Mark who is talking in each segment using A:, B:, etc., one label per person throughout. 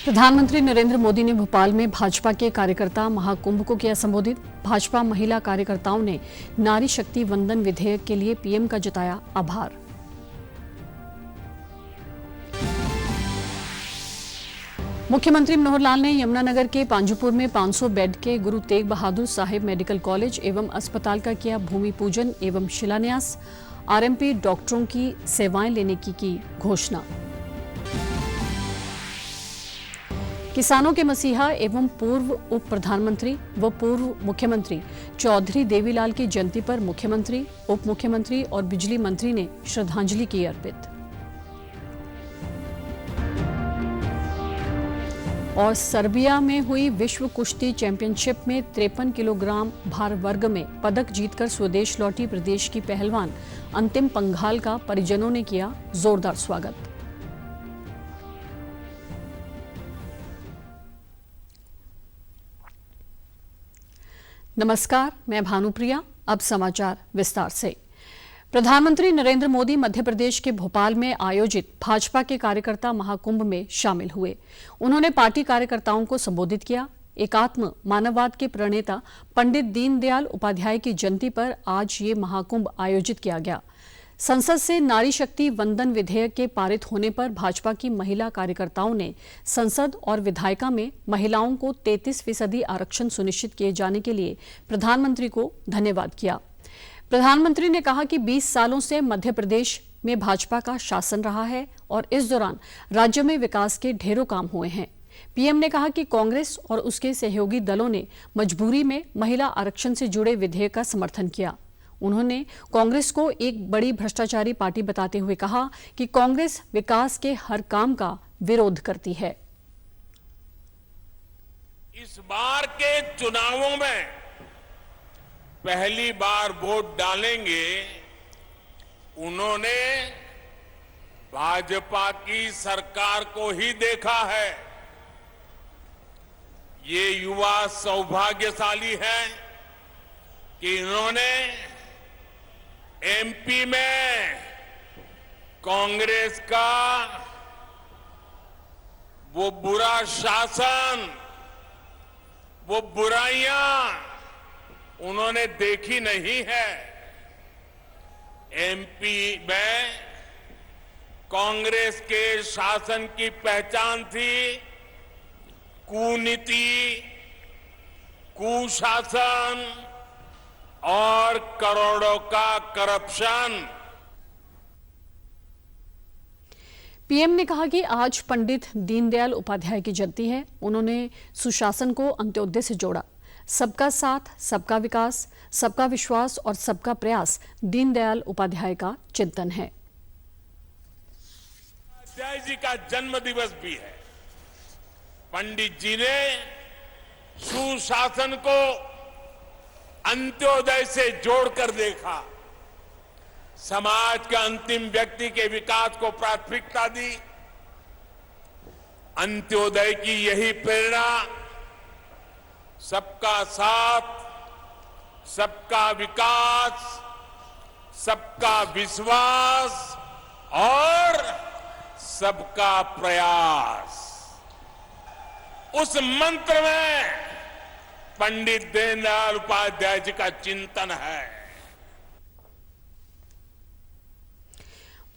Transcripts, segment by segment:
A: प्रधानमंत्री नरेंद्र मोदी ने भोपाल में भाजपा के कार्यकर्ता महाकुंभ को किया संबोधित। भाजपा महिला कार्यकर्ताओं ने नारी शक्ति वंदन विधेयक के लिए पीएम का जताया आभार। मुख्यमंत्री मनोहर लाल ने यमुनानगर के पांजुपुर में 500 बेड के गुरु तेग बहादुर साहिब मेडिकल कॉलेज एवं अस्पताल का किया भूमि पूजन एवं शिलान्यास। आरएमपी डॉक्टरों की सेवाएं लेने की घोषणा। किसानों के मसीहा एवं पूर्व उप प्रधानमंत्री व पूर्व मुख्यमंत्री चौधरी देवीलाल की जयंती पर मुख्यमंत्री, उप मुख्यमंत्री और बिजली मंत्री ने श्रद्धांजलि की अर्पित। और सर्बिया में हुई विश्व कुश्ती चैंपियनशिप में 53 किलोग्राम भार वर्ग में पदक जीतकर स्वदेश लौटी प्रदेश की पहलवान अंतिम पंघाल का परिजनों ने किया जोरदार स्वागत। नमस्कार, मैं भानुप्रिया। अब समाचार विस्तार से। प्रधानमंत्री नरेंद्र मोदी मध्य प्रदेश के भोपाल में आयोजित भाजपा के कार्यकर्ता महाकुंभ में शामिल हुए। उन्होंने पार्टी कार्यकर्ताओं को संबोधित किया। एकात्म मानववाद के प्रणेता पंडित दीनदयाल उपाध्याय की जयंती पर आज ये महाकुंभ आयोजित किया गया। संसद से नारी शक्ति वंदन विधेयक के पारित होने पर भाजपा की महिला कार्यकर्ताओं ने संसद और विधायिका में महिलाओं को 33% आरक्षण सुनिश्चित किए जाने के लिए प्रधानमंत्री को धन्यवाद किया। प्रधानमंत्री ने कहा कि 20 सालों से मध्य प्रदेश में भाजपा का शासन रहा है और इस दौरान राज्य में विकास के ढेरों काम हुए हैं। पीएम ने कहा कि कांग्रेस और उसके सहयोगी दलों ने मजबूरी में महिला आरक्षण से जुड़े विधेयक का समर्थन किया। उन्होंने कांग्रेस को एक बड़ी भ्रष्टाचारी पार्टी बताते हुए कहा कि कांग्रेस विकास के हर काम का विरोध करती है।
B: इस बार के चुनावों में पहली बार वोट डालेंगे उन्होंने भाजपा की सरकार को ही देखा है। ये युवा सौभाग्यशाली हैं कि इन्होंने एमपी में कांग्रेस का वो बुरा शासन, वो बुराइयां उन्होंने देखी नहीं है। एमपी में कांग्रेस के शासन की पहचान थी कूनीति, कुशासन और करोड़ों का करप्शन।
A: पीएम ने कहा कि आज पंडित दीनदयाल उपाध्याय की जयंती है। उन्होंने सुशासन को अंत्योदय से जोड़ा। सबका साथ, सबका विकास, सबका विश्वास और सबका प्रयास दीनदयाल उपाध्याय का चिंतन है।
B: उपाध्याय जी का जन्म दिवस भी है। पंडित जी ने सुशासन को अंत्योदय से जोड़कर देखा। समाज के अंतिम व्यक्ति के विकास को प्राथमिकता दी। अंत्योदय की यही प्रेरणा सबका साथ, सबका विकास, सबका विश्वास और सबका प्रयास, उस मंत्र में पंडित दीनदयाल उपाध्याय जी का चिंतन है।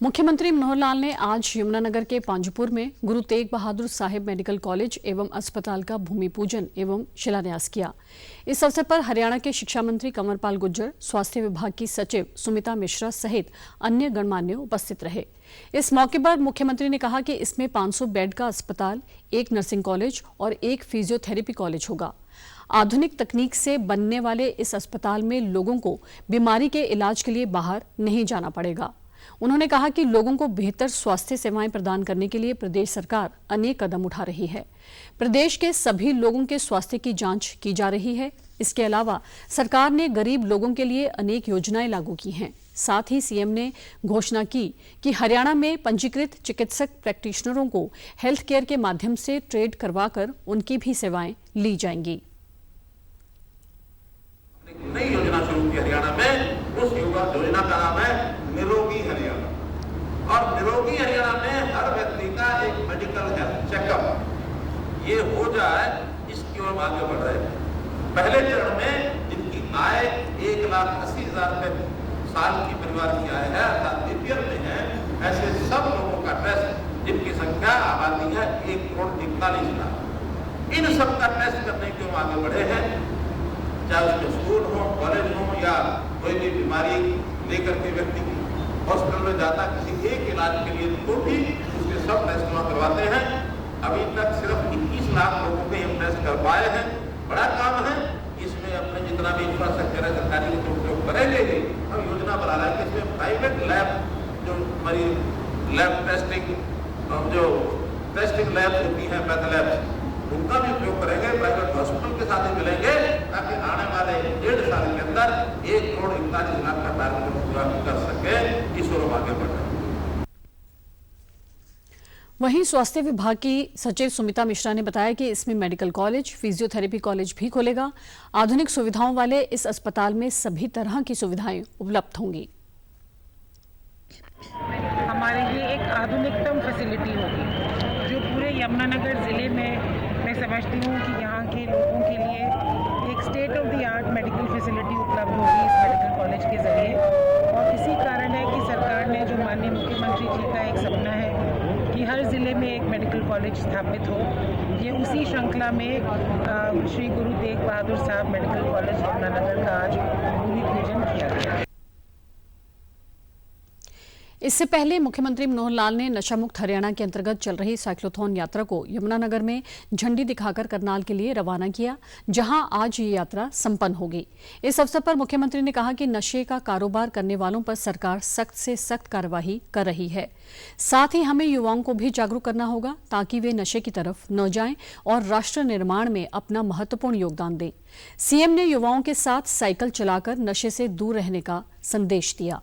A: मुख्यमंत्री मनोहर लाल ने आज यमुनानगर के पांजुपुर में गुरु तेग बहादुर साहिब मेडिकल कॉलेज एवं अस्पताल का भूमि पूजन एवं शिलान्यास किया। इस अवसर पर हरियाणा के शिक्षा मंत्री कंवरपाल गुर्जर, स्वास्थ्य विभाग की सचिव सुमिता मिश्रा सहित अन्य गणमान्य उपस्थित रहे। इस मौके पर मुख्यमंत्री ने कहा कि इसमें 500 बेड का अस्पताल, एक नर्सिंग कॉलेज और एक फिजियोथेरेपी कॉलेज होगा। आधुनिक तकनीक से बनने वाले इस अस्पताल में लोगों को बीमारी के इलाज के लिए बाहर नहीं जाना पड़ेगा। उन्होंने कहा कि लोगों को बेहतर स्वास्थ्य सेवाएं प्रदान करने के लिए प्रदेश सरकार अनेक कदम उठा रही है। प्रदेश के सभी लोगों के स्वास्थ्य की जांच की जा रही है। इसके अलावा सरकार ने गरीब लोगों के लिए अनेक योजनाएं लागू की हैं। साथ ही सीएम ने घोषणा की कि हरियाणा में पंजीकृत चिकित्सक प्रैक्टिशनरों को हेल्थ केयर के माध्यम से ट्रेड करवाकर उनकी भी सेवाएं ली जाएंगी।
C: नई योजना शुरू की हरियाणा में, उस योजना का नाम है निरोगी हरियाणा। और निरोगी हरियाणा में हर व्यक्ति का एक मेडिकल हेल्थ चेकअप ये हो जाए, इसकी ओर आगे बढ़ रहे हैं। पहले चरण में जिनकी आय 1,80,000 रुपए साल की परिवार की आय है अर्थात बीपीएल में है, ऐसे सब लोगों का टेस्ट, जिनकी संख्या आबादी है 1,41,00,000, इन सब का टेस्ट करने के आगे बढ़े हैं। चाहे उसमें स्कूल हो, कॉलेज हो या कोई भी बीमारी लेकर के व्यक्ति हॉस्पिटल में जाता किसी एक इलाज के लिए तो भी उसके सब टेस्ट वहाँ करवाते हैं। अभी तक सिर्फ 21 लाख लोगों के हम टेस्ट कर पाए हैं। बड़ा काम है। इसमें अपने जितना भी इंफ्रास्ट्रक्चर है सरकारी के उपयोग करेंगे ही। हम योजना बना रहे हैं कि इसमें प्राइवेट लैब जो हमारी लैब टेस्टिंग जो टेस्टिंग लैब होती हैं पैथ लैब्स, उनका भी उपयोग करेंगे, प्राइवेट हॉस्पिटल के साथ ही मिलेंगे ताकि आने वाले 1.5 साल के अंदर 1,41,00,000 का टारगेट पूरा कर सके। इस ओर आगे बढ़ रहे हैं।
A: वहीं स्वास्थ्य विभाग की सचिव सुमिता मिश्रा ने बताया कि इसमें मेडिकल कॉलेज, फिजियोथेरेपी कॉलेज भी खुलेगा। आधुनिक सुविधाओं वाले इस अस्पताल में सभी तरह की सुविधाएं उपलब्ध होंगी।
D: हमारे लिए एक आधुनिकतम फैसिलिटी होगी जो पूरे यमुनानगर ज़िले में मैं समझती हूँ कि यहाँ के लोगों के लिए एक state of the art medical facility उपलब्ध होगी इस मेडिकल कॉलेज के ज़रिए। और इसी कारण है कि सरकार ने जो माननीय मुख्यमंत्री जी का एक सपना है कि हर ज़िले में एक मेडिकल कॉलेज स्थापित हो, ये उसी श्रृंखला में श्री गुरु तेग बहादुर साहब मेडिकल कॉलेज यमुनानगर का आज भूमि पूजन किया गया।
A: इससे पहले मुख्यमंत्री मनोहर लाल ने नशा मुक्त हरियाणा के अंतर्गत चल रही साइक्लोथॉन यात्रा को यमुनानगर में झंडी दिखाकर करनाल के लिए रवाना किया, जहां आज ये यात्रा संपन्न होगी। इस अवसर पर मुख्यमंत्री ने कहा कि नशे का कारोबार करने वालों पर सरकार सख्त से सख्त कार्रवाई कर रही है। साथ ही हमें युवाओं को भी जागरूक करना होगा ताकि वे नशे की तरफ न जाएं और राष्ट्र निर्माण में अपना महत्वपूर्ण योगदान दें। सीएम ने युवाओं के साथ साइकिल चलाकर नशे से दूर रहने का संदेश दिया।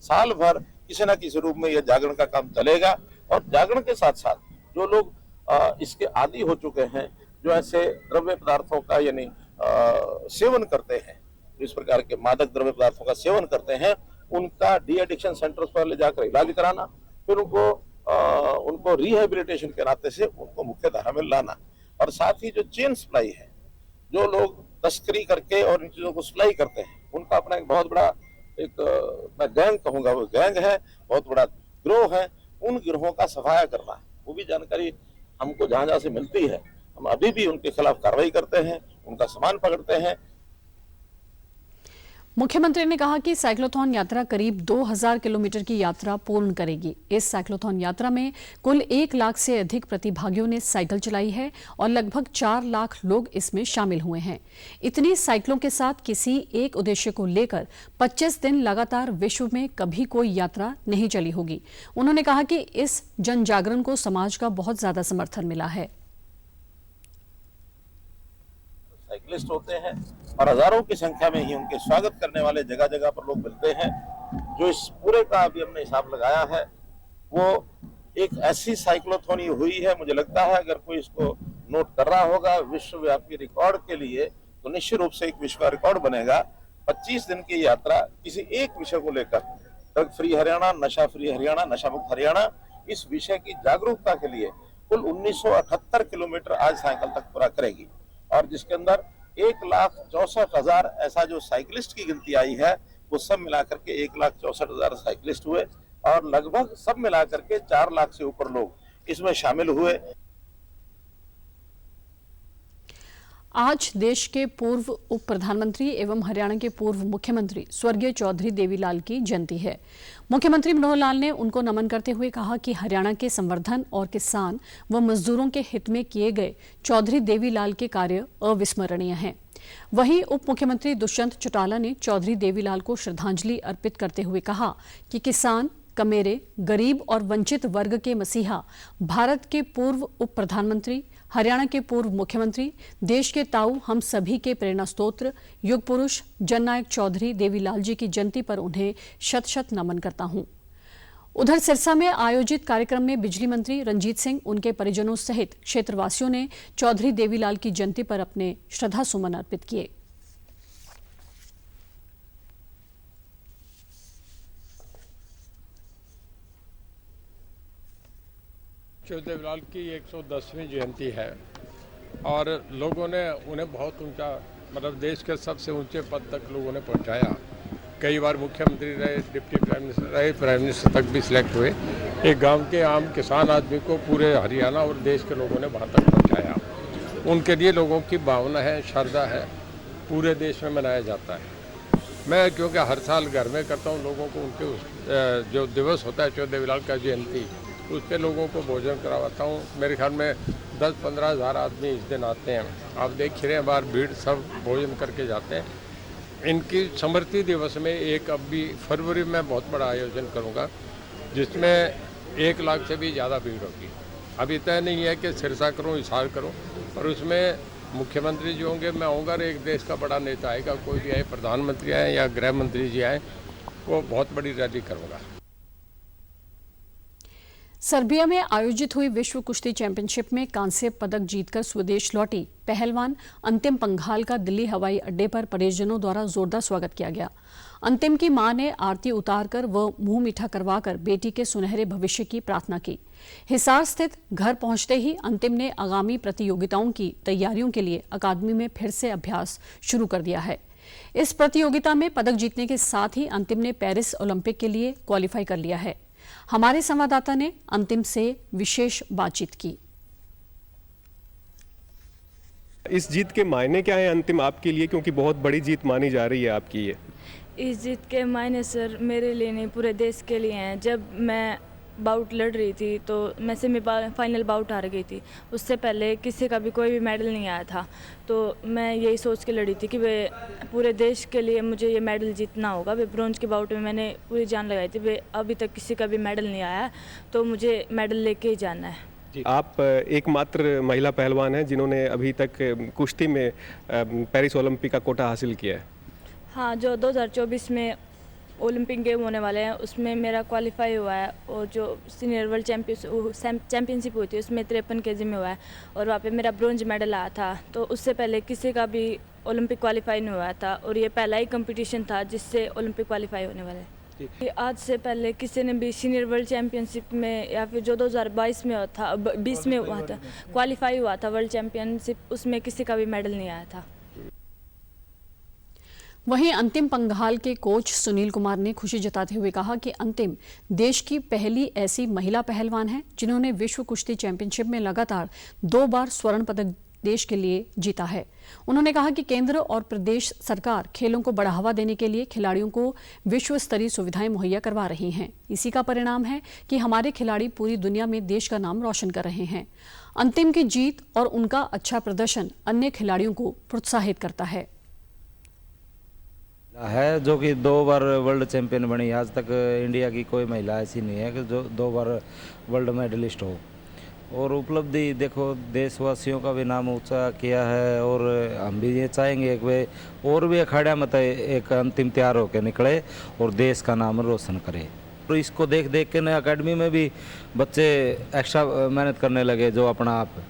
E: साल भर किसी न किसी रूप में यह जागरण का काम चलेगा और जागरण के साथ साथ जो लोग इसके आदी हो चुके हैं, जो ऐसे द्रव्य पदार्थों का यानी सेवन करते हैं, इस प्रकार के मादक द्रव्य पदार्थों का सेवन करते हैं, उनका डी एडिक्शन सेंटर्स पर ले जाकर इलाज कराना, फिर उनको रिहेबिलिटेशन के नाते से उनको मुख्य धारा में लाना। और साथ ही जो चेन सप्लाई है, जो लोग तस्करी करके और इन चीजों को सप्लाई करते हैं, उनका अपना एक बहुत बड़ा मैं गैंग कहूंगा, वो गैंग है, बहुत बड़ा गिरोह है। उन गिरोहों का सफाया करना, वो भी जानकारी हमको जहां जहां से मिलती है, हम अभी भी उनके खिलाफ कार्रवाई करते हैं, उनका सामान पकड़ते हैं।
A: मुख्यमंत्री ने कहा कि साइक्लोथॉन यात्रा करीब 2000 किलोमीटर की यात्रा पूर्ण करेगी। इस साइक्लोथॉन यात्रा में कुल 1 लाख से अधिक प्रतिभागियों ने साइकिल चलाई है और लगभग 4 लाख लोग इसमें शामिल हुए हैं। इतनी साइकिलों के साथ किसी एक उद्देश्य को लेकर 25 दिन लगातार विश्व में कभी कोई यात्रा नहीं चली होगी। उन्होंने कहा कि इस जन जागरण को समाज का बहुत ज्यादा समर्थन मिला है।
E: साइकिलिस्ट होते हैं और हजारों की संख्या में ही उनके स्वागत करने वाले जगह जगह पर लोग मिलते हैं। जो इस पूरे का अभी हमने हिसाब लगाया है, वो एक ऐसी साइक्लोथॉन हुई है, मुझे लगता है अगर कोई इसको नोट कर रहा होगा विश्वव्यापी रिकॉर्ड के लिए, तो निश्चित रूप से एक विश्व रिकॉर्ड बनेगा। 25 दिन की यात्रा किसी एक विषय को लेकर, ड्रग फ्री हरियाणा, नशा फ्री हरियाणा, नशा मुक्त हरियाणा, इस विषय की जागरूकता के लिए कुल 1978 किलोमीटर आज साइकिल तक पूरा करेगी। और जिसके अंदर 1,64,000 ऐसा जो साइकिलिस्ट की गिनती आई है, वो सब मिलाकर के 1,64,000 साइकिलिस्ट हुए और लगभग सब मिलाकर के 4 लाख से ऊपर लोग इसमें शामिल हुए।
A: आज देश के पूर्व उप प्रधानमंत्री एवं हरियाणा के पूर्व मुख्यमंत्री स्वर्गीय चौधरी देवीलाल की जयंती है। मुख्यमंत्री मनोहर लाल ने उनको नमन करते हुए कहा कि हरियाणा के संवर्धन और किसान व मजदूरों के हित में किए गए चौधरी देवीलाल के कार्य अविस्मरणीय हैं। वहीं उप मुख्यमंत्री दुष्यंत चौटाला ने चौधरी देवीलाल को श्रद्धांजलि अर्पित करते हुए कहा कि किसान, कमेरे, गरीब और वंचित वर्ग के मसीहा, भारत के पूर्व उप प्रधानमंत्री, हरियाणा के पूर्व मुख्यमंत्री, देश के ताऊ, हम सभी के प्रेरणा स्रोत, युग पुरुष जननायक चौधरी देवीलाल जी की जयंती पर उन्हें शत शत नमन करता हूं। उधर सिरसा में आयोजित कार्यक्रम में बिजली मंत्री रंजीत सिंह, उनके परिजनों सहित क्षेत्रवासियों ने चौधरी देवीलाल की जयंती पर अपने श्रद्धा सुमन अर्पित किए।
F: चौधरी देवीलाल की 110वीं जयंती है और लोगों ने उन्हें बहुत ऊंचा, मतलब देश के सबसे ऊंचे पद तक लोगों ने पहुंचाया। कई बार मुख्यमंत्री रहे, डिप्टी प्राइम मिनिस्टर रहे, प्राइम मिनिस्टर तक भी सिलेक्ट हुए। एक गांव के आम किसान आदमी को पूरे हरियाणा और देश के लोगों ने वहाँ तक पहुँचाया। उनके लिए लोगों की भावना है, श्रद्धा है, पूरे देश में मनाया जाता है। मैं क्योंकि हर साल घर में करता हूँ, लोगों को उनके जो दिवस होता है चौधरी देवीलाल का जयंती, उस पर लोगों को भोजन करवाता हूँ। मेरे ख्याल में 10-15 हज़ार आदमी इस दिन आते हैं। आप देख रहे हैं बाहर भीड़, सब भोजन करके जाते हैं। इनकी स्मृति दिवस में अब भी फरवरी में बहुत बड़ा आयोजन करूँगा, जिसमें 1 लाख से भी ज़्यादा भीड़ होगी। अभी तय नहीं है कि सिरसा करूँ, हिसार करूँ, और उसमें मुख्यमंत्री जी होंगे, मैं आऊँगा, और एक देश का बड़ा नेता आएगा, कोई भी आए, प्रधानमंत्री आए या गृह मंत्री जी आए, वो बहुत बड़ी रैली करूँगा।
A: सर्बिया में आयोजित हुई विश्व कुश्ती चैंपियनशिप में कांस्य पदक जीतकर स्वदेश लौटी पहलवान अंतिम पंघाल का दिल्ली हवाई अड्डे पर परिजनों द्वारा जोरदार स्वागत किया गया। अंतिम की मां ने आरती उतारकर व मुंह मीठा करवाकर बेटी के सुनहरे भविष्य की प्रार्थना की। हिसार स्थित घर पहुंचते ही अंतिम ने आगामी प्रतियोगिताओं की तैयारियों के लिए अकादमी में फिर से अभ्यास शुरू कर दिया है। इस प्रतियोगिता में पदक जीतने के साथ ही अंतिम ने पेरिस ओलंपिक के लिए क्वालिफाई कर लिया है। हमारे संवाददाता ने अंतिम से विशेष बातचीत की।
G: इस जीत के मायने क्या है अंतिम आपके लिए, क्योंकि बहुत बड़ी जीत मानी जा रही है आपकी ये?
H: इस जीत के मायने सर मेरे लिए नहीं, पूरे देश के लिए हैं। जब मैं बाउट लड़ रही थी तो मैं सेमीफाइनल बाउट हार गई थी। उससे पहले किसी का भी कोई भी मेडल नहीं आया था, तो मैं यही सोच के लड़ी थी कि वे पूरे देश के लिए मुझे ये मेडल जीतना होगा। वे ब्रॉन्ज के बाउट में मैंने पूरी जान लगाई थी। वे अभी तक किसी का भी मेडल नहीं आया, तो मुझे मेडल लेके ही जाना है।
G: आप एकमात्र महिला पहलवान हैं जिन्होंने अभी तक कुश्ती में पेरिस ओलंपिक का कोटा हासिल किया है।
H: हाँ, जो 2024 में ओलंपिक गेम होने वाले हैं उसमें मेरा क्वालिफाई हुआ है, और जो सीनियर वर्ल्ड चैम्पियनशिप हुई थी उसमें 53 kg में हुआ है, और वहाँ पे मेरा ब्रॉन्ज मेडल आया था। तो उससे पहले किसी का भी ओलंपिक क्वालिफाई नहीं हुआ था, और ये पहला ही कंपटीशन था जिससे ओलंपिक क्वालिफाई होने वाला है। आज से पहले किसी ने भी सीनियर वर्ल्ड चैम्पियनशिप में या फिर जो 2022 में हुआ था, 20 में हुआ था, क्वालिफाई हुआ था वर्ल्ड चैम्पियनशिप, उसमें किसी का भी मेडल नहीं आया था।
A: वहीं अंतिम पंघाल के कोच सुनील कुमार ने खुशी जताते हुए कहा कि अंतिम देश की पहली ऐसी महिला पहलवान है जिन्होंने विश्व कुश्ती चैंपियनशिप में लगातार 2 बार स्वर्ण पदक देश के लिए जीता है। उन्होंने कहा कि केंद्र और प्रदेश सरकार खेलों को बढ़ावा देने के लिए खिलाड़ियों को विश्व स्तरीय सुविधाएं मुहैया करवा रही हैं। इसी का परिणाम है कि हमारे खिलाड़ी पूरी दुनिया में देश का नाम रोशन कर रहे हैं। अंतिम की जीत और उनका अच्छा प्रदर्शन अन्य खिलाड़ियों को प्रोत्साहित करता है
I: जो कि 2 बार वर्ल्ड चैंपियन बनी। आज तक इंडिया की कोई महिला ऐसी नहीं है कि जो 2 बार वर्ल्ड मेडलिस्ट हो, और उपलब्धि देखो देशवासियों का भी नाम ऊंचा किया है। और हम भी ये चाहेंगे कि वे और भी अखाड़ा में एक अंतिम तैयार होकर निकले और देश का नाम रोशन करे। तो इसको देख देख के नए अकेडमी में भी बच्चे एक्स्ट्रा मेहनत करने लगे, जो अपना आप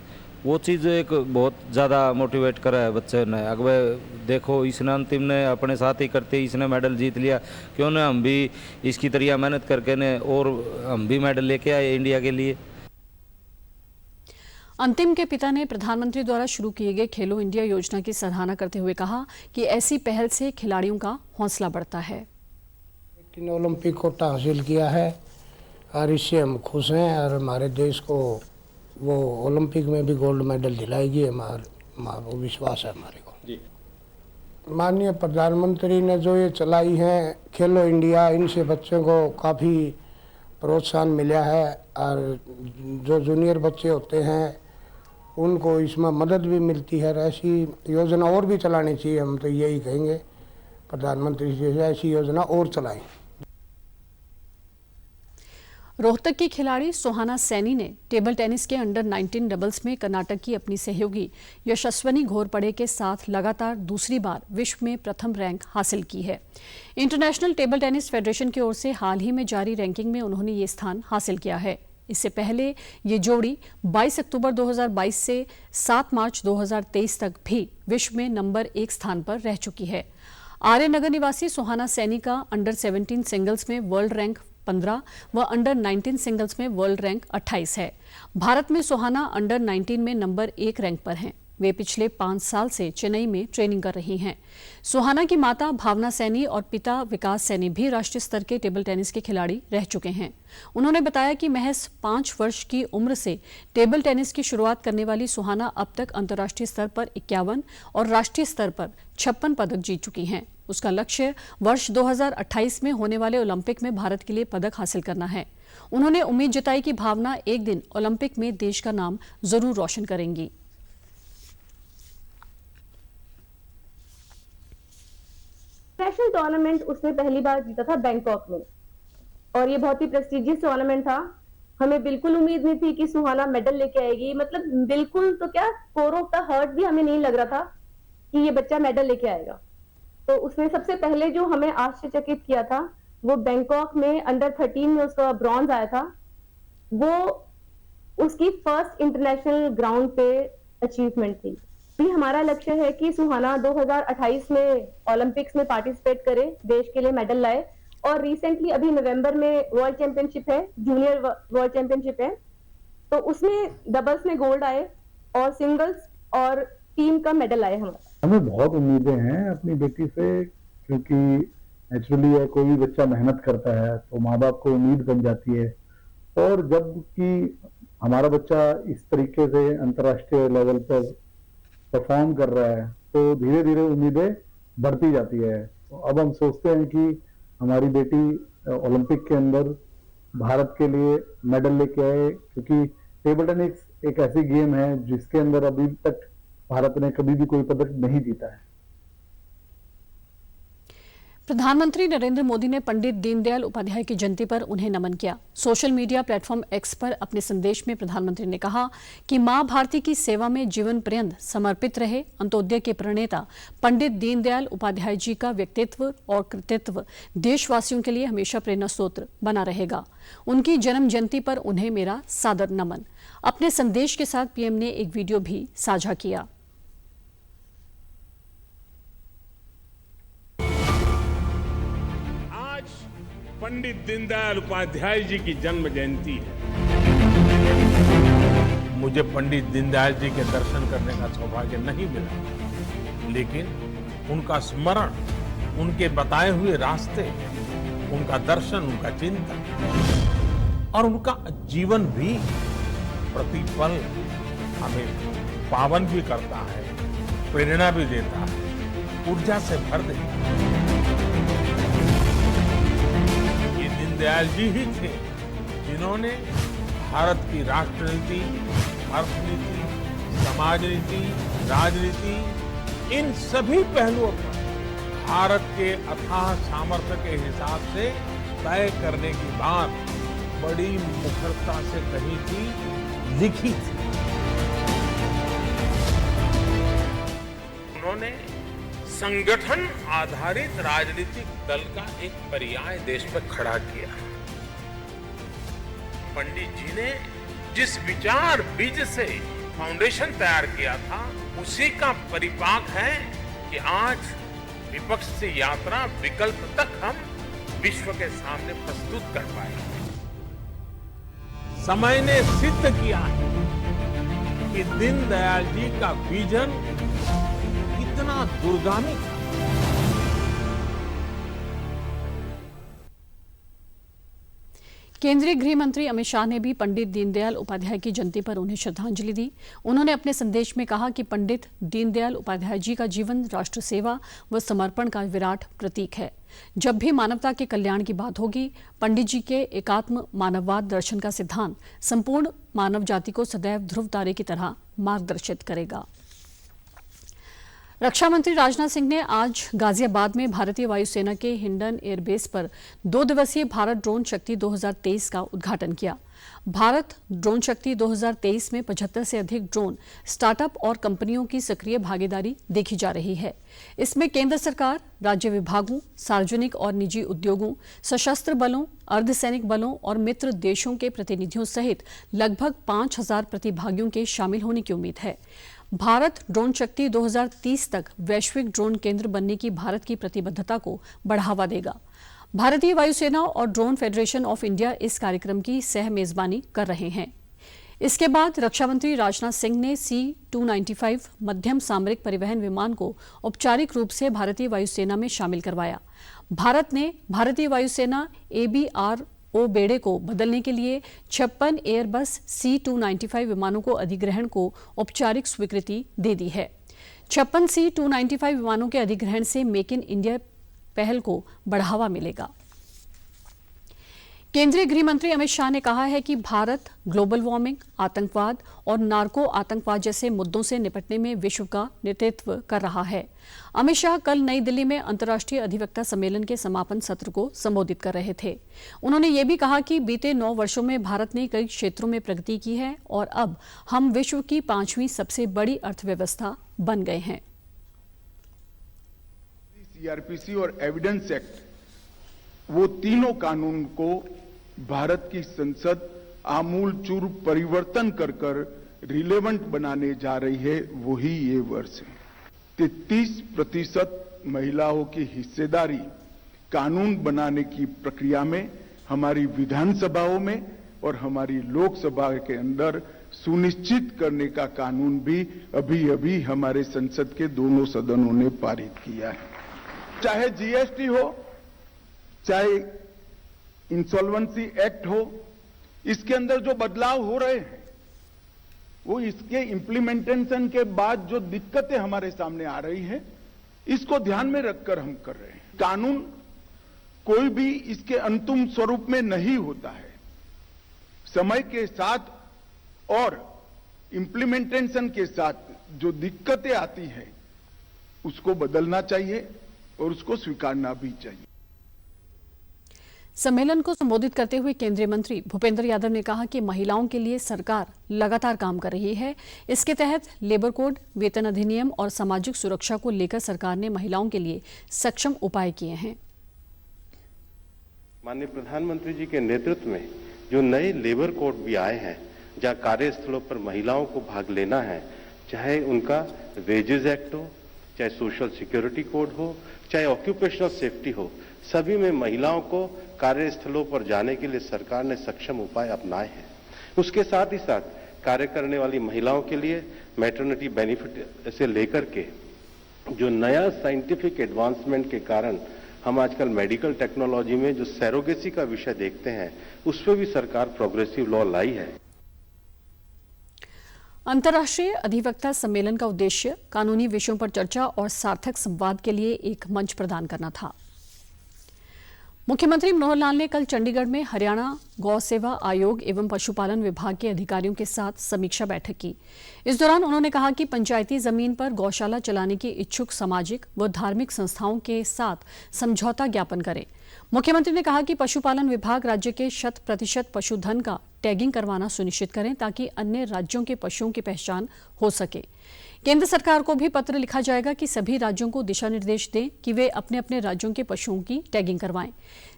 I: वो चीज़ एक बहुत ज़्यादा मोटिवेट करा है बच्चे ने। अगर देखो इसने अंतिम ने अपने साथ ही करते इसने मेडल जीत लिया, क्यों ना हम भी इसकी तरह मेहनत करके ने और हम भी मेडल लेके आए इंडिया के लिए।
A: अंतिम के पिता ने प्रधानमंत्री द्वारा शुरू किए गए खेलो इंडिया योजना की सराहना करते हुए कहा कि ऐसी पहल से खिलाड़ियों का हौसला बढ़ता है।
J: ओलंपिक कोटा हासिल किया है और इससे हम खुश हैं, और हमारे देश को वो ओलंपिक में भी गोल्ड मेडल दिलाएगी, हमारा विश्वास है हमारे को जी। माननीय प्रधानमंत्री ने जो ये चलाई है खेलो इंडिया, इनसे बच्चों को काफ़ी प्रोत्साहन मिला है, और जो जूनियर बच्चे होते हैं उनको इसमें मदद भी मिलती है। ऐसी योजना और भी चलानी चाहिए, हम तो यही कहेंगे प्रधानमंत्री जी से ऐसी योजना और चलाएं।
A: रोहतक की खिलाड़ी सोहाना सैनी ने टेबल टेनिस के अंडर 19 डबल्स में कर्नाटक की अपनी सहयोगी यशस्वनी घोरपड़े के साथ लगातार दूसरी बार विश्व में प्रथम रैंक हासिल की है। इंटरनेशनल टेबल टेनिस फेडरेशन की ओर से हाल ही में जारी रैंकिंग में उन्होंने ये स्थान हासिल किया है। इससे पहले ये जोड़ी 22 अक्टूबर 2022 से 7 मार्च 2023 तक भी विश्व में नंबर 1 स्थान पर रह चुकी है। आर्य नगर निवासी सोहाना सैनी का अंडर 17 सिंगल्स में वर्ल्ड रैंक 15 व अंडर 19 सिंगल्स में वर्ल्ड रैंक 28 है। भारत में सुहाना अंडर 19 में नंबर 1 रैंक पर हैं। वे पिछले 5 साल से चेन्नई में ट्रेनिंग कर रही हैं। सुहाना की माता भावना सैनी और पिता विकास सैनी भी राष्ट्रीय स्तर के टेबल टेनिस के खिलाड़ी रह चुके हैं। उन्होंने बताया कि महज 5 वर्ष की उम्र से टेबल टेनिस की शुरुआत करने वाली सुहाना अब तक अंतर्राष्ट्रीय स्तर पर 51 और राष्ट्रीय स्तर पर 56 पदक जीत चुकी हैं। उसका लक्ष्य वर्ष 2028 में होने वाले ओलंपिक में भारत के लिए पदक हासिल करना है। उन्होंने उम्मीद जताई कि भावना एक दिन ओलंपिक में देश का नाम जरूर रोशन करेंगी।
K: नेशनल टूर्नामेंट उसने पहली बार जीता था बैंकॉक में और ये बहुत ही प्रेस्टिजियस टूर्नामेंट था। हमें बिल्कुल उम्मीद नहीं थी कि सुहाना मेडल लेके आएगी, मतलब बिल्कुल तो क्या, कोर ऑफ द हार्ट भी हमें नहीं लग रहा था कि ये बच्चा मेडल लेके आएगा। तो उसने सबसे पहले जो हमें आश्चर्यचकित किया था वो बैंकॉक में अंडर 13 में उसका ब्रॉन्ज आया था। वो उसकी फर्स्ट इंटरनेशनल ग्राउंड पे अचीवमेंट थी। भी हमारा लक्ष्य है कि सुहाना 2028 में ओलंपिक्स में पार्टिसिपेट करे, देश के लिए मेडल लाए। और रिसेंटली अभी नवंबर में वर्ल्ड चैंपियनशिप है, जूनियर वर्ल्ड चैंपियनशिप है, तो उसमें डबल्स में गोल्ड आए और सिंगल्स और टीम का मेडल आए।
L: हमें बहुत उम्मीदें हैं अपनी बेटी से, क्योंकि नेचुरली है, कोई भी बच्चा मेहनत करता है तो माँ बाप को उम्मीद बन जाती है। और जब कि हमारा बच्चा इस तरीके से अंतर्राष्ट्रीय लेवल पर परफॉर्म कर रहा है तो धीरे धीरे उम्मीदें बढ़ती जाती है। तो अब हम सोचते हैं कि हमारी बेटी ओलंपिक के अंदर भारत के लिए मेडल लेके आए, क्योंकि टेबल टेनिस एक ऐसी गेम है जिसके अंदर अभी तक भारत ने कभी भी कोई पदक नहीं जीता है।
A: प्रधानमंत्री नरेंद्र मोदी ने पंडित दीनदयाल उपाध्याय की जयंती पर उन्हें नमन किया। सोशल मीडिया प्लेटफॉर्म एक्स पर अपने संदेश में प्रधानमंत्री ने कहा कि मां भारती की सेवा में जीवन पर्यंत समर्पित रहे अंत्योदय के प्रणेता पंडित दीनदयाल उपाध्याय जी का व्यक्तित्व और कृतित्व देशवासियों के लिए हमेशा प्रेरणा स्रोत बना रहेगा। उनकी जन्म जयंती पर उन्हें मेरा सादर नमन। अपने संदेश के साथ पीएम ने एक वीडियो भी साझा किया।
B: पंडित दीनदयाल उपाध्याय जी की जन्म जयंती है। मुझे पंडित दीनदयाल जी के दर्शन करने का सौभाग्य नहीं मिला, लेकिन उनका स्मरण, उनके बताए हुए रास्ते, उनका दर्शन, उनका चिंतन और उनका जीवन भी प्रतिपल हमें पावन भी करता है, प्रेरणा भी देता है, ऊर्जा से भर देता है। दीनदयाल जी ही थे जिन्होंने भारत की राष्ट्रनीति, अर्थनीति, समाज नीति, राजनीति, इन सभी पहलुओं पर भारत के अथाह सामर्थ्य के हिसाब से तय करने की बात बड़ी मुखरता से कही थी, लिखी थी। उन्होंने संगठन आधारित राजनीतिक दल का एक पर्याय देश पर खड़ा किया। पंडित जी ने जिस विचार बीज से फाउंडेशन तैयार किया था, उसी का परिपाक है कि आज विपक्ष से यात्रा विकल्प तक हम विश्व के सामने प्रस्तुत कर पाए। समय ने सिद्ध किया है कि दीनदयाल जी का विजन कितना दूरगामी था।
A: केंद्रीय गृह मंत्री अमित शाह ने भी पंडित दीनदयाल उपाध्याय की जयंती पर उन्हें श्रद्धांजलि दी। उन्होंने अपने संदेश में कहा कि पंडित दीनदयाल उपाध्याय जी का जीवन राष्ट्र सेवा व समर्पण का विराट प्रतीक है। जब भी मानवता के कल्याण की बात होगी, पंडित जी के एकात्म मानववाद दर्शन का सिद्धांत संपूर्ण मानव जाति को सदैव ध्रुव तारे की तरह मार्गदर्शित करेगा। रक्षा मंत्री राजनाथ सिंह ने आज गाजियाबाद में भारतीय वायुसेना के हिंडन एयरबेस पर 2 दिवसीय भारत ड्रोन शक्ति 2023 का उद्घाटन किया। भारत ड्रोन शक्ति 2023 में 75 से अधिक ड्रोन स्टार्टअप और कंपनियों की सक्रिय भागीदारी देखी जा रही है। इसमें केंद्र सरकार, राज्य विभागों, सार्वजनिक और निजी उद्योगों, सशस्त्र बलों, अर्धसैनिक बलों और मित्र देशों के प्रतिनिधियों सहित लगभग 5000 प्रतिभागियों के शामिल होने की उम्मीद है। भारत ड्रोन शक्ति 2030 तक वैश्विक ड्रोन केंद्र बनने की भारत की प्रतिबद्धता को बढ़ावा देगा। भारतीय वायुसेना और ड्रोन फेडरेशन ऑफ इंडिया इस कार्यक्रम की सह मेजबानी कर रहे हैं। इसके बाद रक्षा मंत्री राजनाथ सिंह ने C-295 मध्यम सामरिक परिवहन विमान को औपचारिक रूप से भारतीय वायुसेना में शामिल करवाया। भारत ने भारतीय वायुसेना ABRO बेड़े को बदलने के लिए 56 एयरबस C-295 विमानों को अधिग्रहण को औपचारिक स्वीकृति दे दी है। 56 C-295 विमानों के अधिग्रहण से मेक इन इंडिया पहल को बढ़ावा मिलेगा। केंद्रीय गृह मंत्री अमित शाह ने कहा है कि भारत ग्लोबल वार्मिंग, आतंकवाद और नार्को आतंकवाद जैसे मुद्दों से निपटने में विश्व का नेतृत्व कर रहा है। अमित शाह कल नई दिल्ली में अंतर्राष्ट्रीय अधिवक्ता सम्मेलन के समापन सत्र को संबोधित कर रहे थे। उन्होंने ये भी कहा कि बीते 9 वर्षों में भारत ने कई क्षेत्रों में प्रगति की है और अब हम विश्व की 5वीं सबसे बड़ी अर्थव्यवस्था बन गए हैं।
M: CRPC और एविडेंस एक्ट, वो तीनों कानून को भारत की संसद आमूल चूर परिवर्तन कर रिलेवेंट बनाने जा रही है, वही ये वर्ष है। 33% महिलाओं की हिस्सेदारी कानून बनाने की प्रक्रिया में हमारी विधानसभाओं में और हमारी लोकसभा के अंदर सुनिश्चित करने का कानून भी अभी हमारे संसद के दोनों सदनों ने पारित किया है। चाहे GST हो, चाहे इंसॉल्वेंसी एक्ट हो, इसके अंदर जो बदलाव हो रहे हैं वो इसके इम्प्लीमेंटेशन के बाद जो दिक्कतें हमारे सामने आ रही हैं, इसको ध्यान में रखकर हम कर रहे हैं। कानून कोई भी इसके अंतिम स्वरूप में नहीं होता है। समय के साथ और इम्प्लीमेंटेशन के साथ जो दिक्कतें आती हैं उसको बदलना चाहिए और उसको स्वीकारना भी चाहिए।
A: सम्मेलन को संबोधित करते हुए केंद्रीय मंत्री भूपेंद्र यादव ने कहा कि महिलाओं के लिए सरकार लगातार काम कर रही है। इसके तहत लेबर कोड, वेतन अधिनियम और सामाजिक सुरक्षा को लेकर सरकार ने महिलाओं के लिए सक्षम उपाय किए हैं।
N: माननीय प्रधानमंत्री जी के नेतृत्व में जो नए लेबर कोड भी आए हैं, जहाँ कार्यस्थलों पर महिलाओं को भाग लेना है, चाहे उनका वेजेस एक्ट हो, चाहे सोशल सिक्योरिटी कोड हो, चाहे ऑक्यूपेशनल सेफ्टी हो, सभी में महिलाओं को कार्यस्थलों पर जाने के लिए सरकार ने सक्षम उपाय अपनाए हैं। उसके साथ ही साथ कार्य करने वाली महिलाओं के लिए मैटरनिटी बेनिफिट से लेकर के जो नया साइंटिफिक एडवांसमेंट के कारण हम आजकल मेडिकल टेक्नोलॉजी में जो सैरोगेसी का विषय देखते हैं, उस पर भी सरकार प्रोग्रेसिव लॉ लाई है।
A: अंतर्राष्ट्रीय अधिवक्ता सम्मेलन का उद्देश्य कानूनी विषयों पर चर्चा और सार्थक संवाद के लिए एक मंच प्रदान करना था। मुख्यमंत्री मनोहर लाल ने कल चंडीगढ़ में हरियाणा गौ सेवा आयोग एवं पशुपालन विभाग के अधिकारियों के साथ समीक्षा बैठक की। इस दौरान उन्होंने कहा कि पंचायती जमीन पर गौशाला चलाने के इच्छुक सामाजिक व धार्मिक संस्थाओं के साथ समझौता ज्ञापन करें। मुख्यमंत्री ने कहा कि पशुपालन विभाग राज्य के 100% पशुधन का टैगिंग करवाना सुनिश्चित करें ताकि अन्य राज्यों के पशुओं की पहचान हो सके। केंद्र सरकार को भी पत्र लिखा जाएगा कि सभी राज्यों को दिशा निर्देश दें कि वे अपने अपने राज्यों के पशुओं की टैगिंग करवाएं।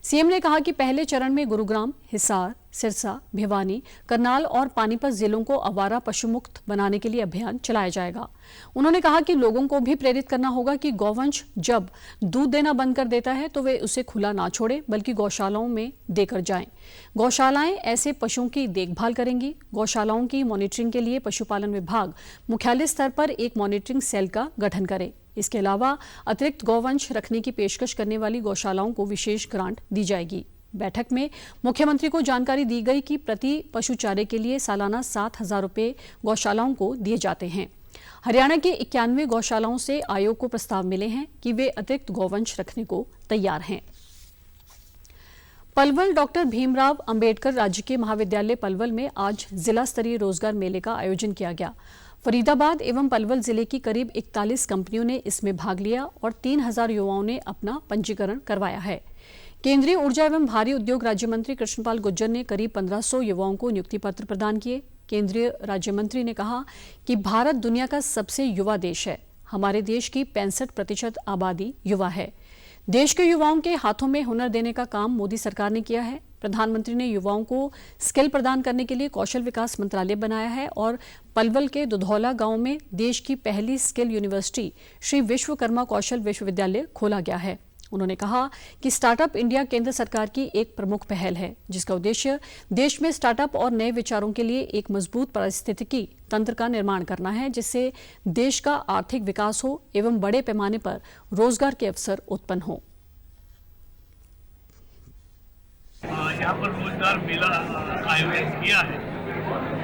A: सीएम ने कहा कि पहले चरण में गुरुग्राम, हिसार, सिरसा, भिवानी, करनाल और पानीपत जिलों को आवारा पशु मुक्त बनाने के लिए अभियान चलाया जाएगा। उन्होंने कहा कि लोगों को भी प्रेरित करना होगा कि गौवंश जब दूध देना बंद कर देता है तो वे उसे खुला ना छोड़े बल्कि गौशालाओं में देकर जाएं। गौशालाएं ऐसे पशुओं की देखभाल करेंगी। गौशालाओं की मॉनिटरिंग के लिए पशुपालन विभाग मुख्यालय स्तर पर एक मॉनिटरिंग सेल का गठन करे। इसके अलावा अतिरिक्त गौवंश रखने की पेशकश करने वाली गौशालाओं को विशेष ग्रांट दी जाएगी। बैठक में मुख्यमंत्री को जानकारी दी गई कि प्रति पशु चारे के लिए सालाना 7,000 रुपये गौशालाओं को दिए जाते हैं। हरियाणा के 91 गौशालाओं से आयोग को प्रस्ताव मिले हैं कि वे अतिरिक्त गौवंश रखने को तैयार हैं। पलवल डॉक्टर भीमराव अंबेडकर राजकीय महाविद्यालय पलवल में आज जिला स्तरीय रोजगार मेले का आयोजन किया गया। फरीदाबाद एवं पलवल जिले की करीब 41 कंपनियों ने इसमें भाग लिया और 3,000 युवाओं ने अपना पंजीकरण करवाया है। केंद्रीय ऊर्जा एवं भारी उद्योग राज्य मंत्री कृष्णपाल गुर्जर ने करीब 1500 युवाओं को नियुक्ति पत्र प्रदान किए। केंद्रीय राज्य मंत्री ने कहा कि भारत दुनिया का सबसे युवा देश है। हमारे देश की 65% आबादी युवा है। देश के युवाओं के हाथों में हुनर देने का काम मोदी सरकार ने किया है। प्रधानमंत्री ने युवाओं को स्किल प्रदान करने के लिए कौशल विकास मंत्रालय बनाया है और पलवल के दुधौला गांव में देश की पहली स्किल यूनिवर्सिटी श्री विश्वकर्मा कौशल विश्वविद्यालय खोला गया है। उन्होंने कहा कि स्टार्टअप इंडिया केंद्र सरकार की एक प्रमुख पहल है, जिसका उद्देश्य देश में स्टार्टअप और नए विचारों के लिए एक मजबूत पारिस्थितिकी तंत्र का निर्माण करना है, जिससे देश का आर्थिक विकास हो एवं बड़े पैमाने पर रोजगार के अवसर उत्पन्न हो।
O: यहाँ पर रोजगार मेला आयोजित किया है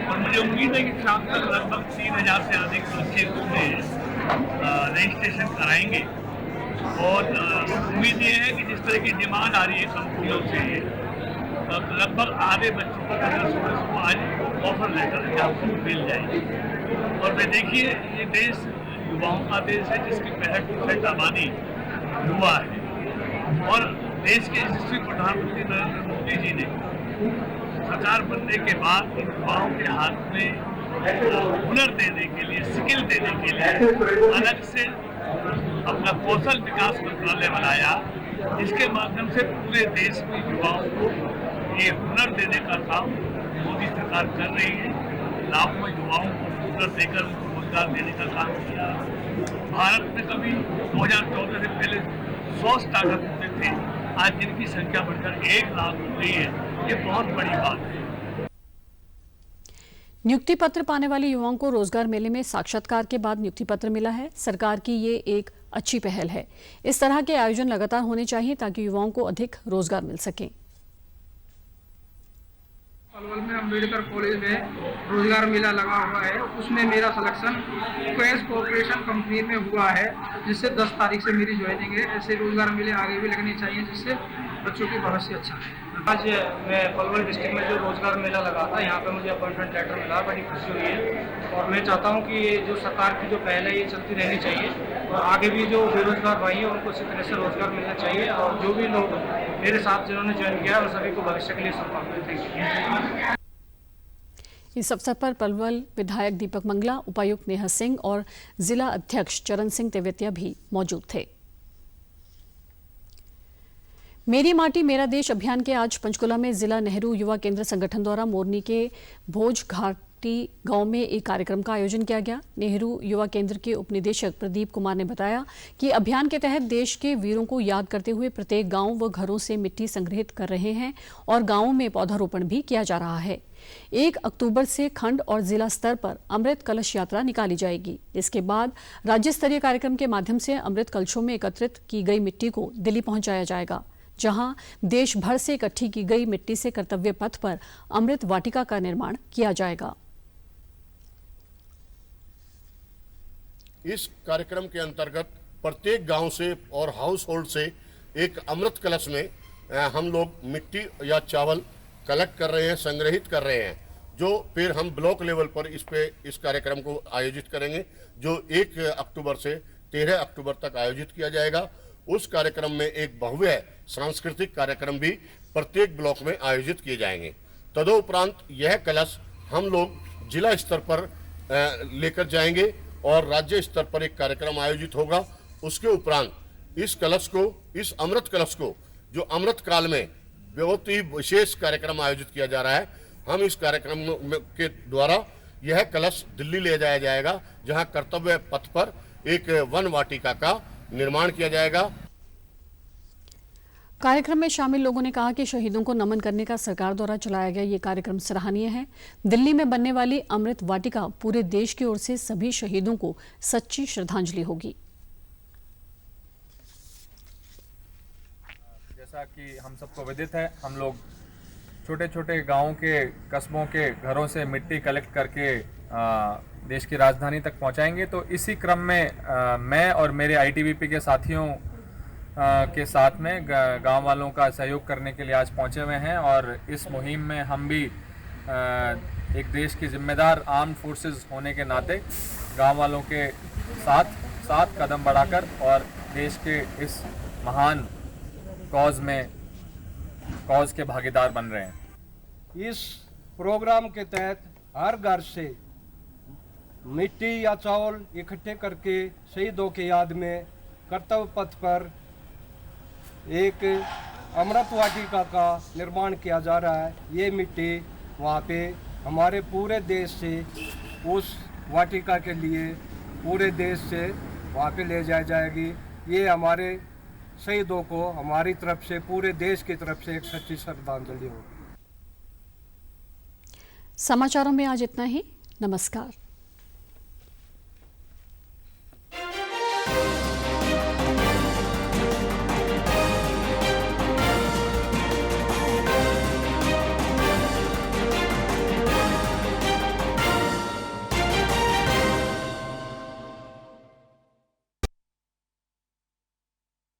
O: और मुझे उम्मीद है कि शाम तक लगभग 3000 से अधिक बच्चे उसमें रजिस्ट्रेशन कराएंगे और उम्मीद ये है कि जिस तरह की डिमांड आ रही है कंपनियों से लगभग आधे बच्चों को आज ऑफर लेटर यहाँ पर मिल जाएगी। और वे देखिए, ये देश युवाओं का देश है जिसकी 65% आबादी युवा है और देश के यशस्वी प्रधानमंत्री नरेंद्र मोदी जी ने सरकार बनने के बाद युवाओं के हाथ में हुनर देने के लिए, स्किल देने के लिए अलग से अपना कौशल विकास मंत्रालय बनाया, जिसके माध्यम से पूरे देश में युवाओं को ये हुनर देने का काम मोदी सरकार कर रही है। लाखों युवाओं को हुनर देकर उनको रोजगार देने का काम किया। भारत में कभी 2014 से पहले 100 स्टार्टअप होते थे, आज जिनकी संख्या बढ़कर 1 लाख हो गई है, ये बहुत बड़ी बात है।
A: नियुक्ति पत्र पाने वाले युवाओं को रोजगार मेले में साक्षात्कार के बाद नियुक्ति पत्र मिला है। सरकार की ये एक अच्छी पहल है। इस तरह के आयोजन लगातार होने चाहिए ताकि युवाओं को अधिक रोजगार मिल सके।
P: पलवल में अम्बेडकर कॉलेज में रोजगार मेला लगा हुआ है, उसमें मेरा सिलेक्शन क्वेस कॉर्पोरेशन कंपनी में हुआ है, जिससे 10 तारीख से मेरी ज्वाइनिंग है। ऐसे रोजगार मेले आगे भी लगने चाहिए, जिससे बच्चों की भविष्य अच्छा है। आज मैं पलवल डिस्ट्रिक्ट में जो रोजगार मेला लगा था, यहाँ पे मुझे अपॉइंटमेंट लेटर मिला, बड़ी खुशी हुई है और मैं चाहता हूँ कि ये जो सरकार की जो पहल है ये चलती रहनी चाहिए और आगे भी जो बेरोजगार भाई है उनको इसी तरह से रोजगार मिलना चाहिए और जो भी लोग मेरे साथ जिन्होंने ज्वाइन किया उन सभी को भविष्य के लिए शुभकामनाएं। Thank you.
A: इस अवसर पर पलवल विधायक दीपक मंगला, उपायुक्त नेहा सिंह और जिला अध्यक्ष चरण सिंह तेवतिया भी मौजूद थे। मेरी माटी मेरा देश अभियान के आज पंचकुला में जिला नेहरू युवा केंद्र संगठन द्वारा मोरनी के भोज घाटी गांव में एक कार्यक्रम का आयोजन किया गया। नेहरू युवा केंद्र के उपनिदेशक प्रदीप कुमार ने बताया कि अभियान के तहत देश के वीरों को याद करते हुए प्रत्येक गांव व घरों से मिट्टी संग्रहित कर रहे हैं और गांवों में पौधारोपण भी किया जा रहा है। 1 अक्टूबर से खंड और जिला स्तर पर अमृत कलश यात्रा निकाली जाएगी। इसके बाद राज्य स्तरीय कार्यक्रम के माध्यम से अमृत कलशों में एकत्रित की गई मिट्टी को दिल्ली पहुंचाया जाएगा, जहां देश भर से इकट्ठी की गई मिट्टी से कर्तव्य पथ पर अमृत वाटिका का निर्माण किया जाएगा।
Q: इस कार्यक्रम के अंतर्गत प्रत्येक गांव से और हाउस होल्ड से एक अमृत कलश में हम लोग मिट्टी या चावल कलेक्ट कर रहे हैं, संग्रहित कर रहे हैं, जो फिर हम ब्लॉक लेवल पर इस कार्यक्रम को आयोजित करेंगे, जो 1 अक्टूबर से 13 अक्टूबर तक आयोजित किया जाएगा। उस कार्यक्रम में एक भव्य सांस्कृतिक कार्यक्रम भी प्रत्येक ब्लॉक में आयोजित किए जाएंगे। तदोपरांत यह कलश हम लोग जिला स्तर पर लेकर जाएंगे और राज्य स्तर पर एक कार्यक्रम आयोजित होगा। उसके उपरांत इस कलश को, इस अमृत कलश को, जो अमृत काल में बहुत ही विशेष कार्यक्रम आयोजित किया जा रहा है, हम इस कार्यक्रम के द्वारा यह कलश दिल्ली ले जाया जाएगा, जहां कर्तव्य पथ पर एक वन वाटिका का निर्माण किया जाएगा।
A: कार्यक्रम में शामिल लोगों ने कहा कि शहीदों को नमन करने का सरकार द्वारा चलाया गया ये कार्यक्रम सराहनीय है। दिल्ली में बनने वाली अमृत वाटिका पूरे देश की ओर से सभी शहीदों को सच्ची श्रद्धांजलि होगी।
R: जैसा कि हम सबको विदित है, हम लोग छोटे छोटे गांवों के, कस्बों के घरों से मिट्टी कलेक्ट करके देश की राजधानी तक पहुंचाएंगे। तो इसी क्रम में मैं और मेरे आईटीबीपी के साथियों के साथ में गांव वालों का सहयोग करने के लिए आज पहुंचे हुए हैं और इस मुहिम में हम भी एक देश की जिम्मेदार आर्म्ड फोर्सेस होने के नाते गांव वालों के साथ कदम बढ़ाकर और देश के इस महान कॉज के भागीदार बन रहे हैं।
S: इस प्रोग्राम के तहत हर घर से मिट्टी या चावल इकट्ठे करके शहीदों की याद में कर्तव्य पथ पर एक अमृत वाटिका का निर्माण किया जा रहा है। ये मिट्टी वहाँ पे हमारे पूरे देश से उस वाटिका के लिए पूरे देश से वहाँ पे ले जाई जाएगी। ये हमारे शहीदों को हमारी तरफ से, पूरे देश की तरफ से एक सच्ची श्रद्धांजलि होगी।
A: समाचारों में आज इतना ही। नमस्कार।